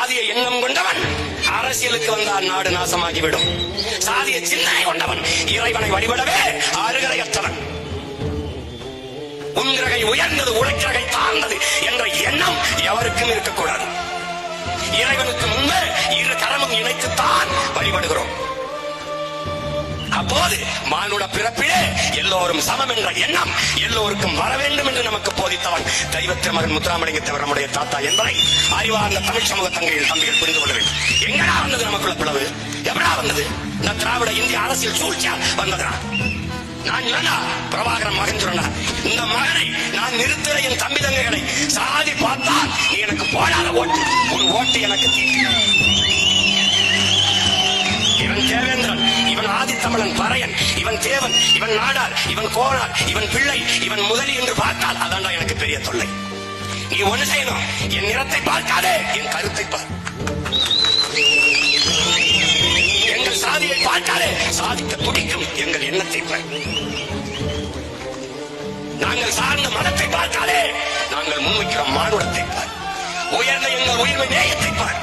சாதிய எண்ணம் கொண்டவன் அரசியலுக்கு வந்தால் நாடு நாசமாகிவிடும். சாதிய சிந்தனை கொண்டவன் இறைவனை வழிபடவே அருகதையற்றவன். உன்கிரகை உயர்ந்தது உழைக்கிறகை தாழ்ந்தது என்ற எண்ணம் எவருக்கும் இருக்கக்கூடாது. இறைவனுக்கு முன்பே இரு கரமும் இணைத்துத்தான் வழிபடுகிறோம். அப்போது மானுட பிறப்பிலே எல்லோரும் சமம் என்ற எண்ணம் எல்லோருக்கும் வர வேண்டும் என்று நமக்கு போதித்தவன் தெய்வத்தின் மகன் முத்துராமலிங்கத்தேவர் நம்முடைய தாத்தா என்பதை அறிவார்ந்த தமிழ் சமூக தம்பிகள் புரிந்து கொள்ள வேண்டும். எங்கடா வந்தது நமக்குள்ள பிளவு? எப்படா வந்தது? இந்த திராவிட இந்திய அரசியல் சூழ்ச்சியா வந்ததா? நான் சொன்னா பிரபாகரன் மகன் சொன்னா இந்த மகனை நான் நிறுத்துற என் தம்பி தங்கைகளை சாதி பார்த்தால் நீ எனக்கு போடாத ஓட்டு, ஒரு ஓட்டு எனக்கு தீட்டு. இவன் தேவேந்திரன், இவன் ஆதித்தமிழன் பறையன், இவன் தேவன், இவன் நாடார், இவன் கோனார், இவன் பிள்ளை, இவன் முதலி என்று பார்த்தால் அதான்டா எனக்கு பெரிய தொல்லை. நீ ஒண்ணு செய்யணும், என் நிறத்தை பார்க்காதே, என் கருத்தை பார். எங்கள் சாதியை பார்க்காதே, சாதிக்க துடிக்கும் எங்கள் எண்ணத்தை பார். நாங்கள் சார்ந்த மதத்தை பார்க்காதே, நாங்கள் முன்வைக்கிற மானுடத்தை பார். உயர்ந்த எங்கள் உயிர்மை நேயத்தை பார்.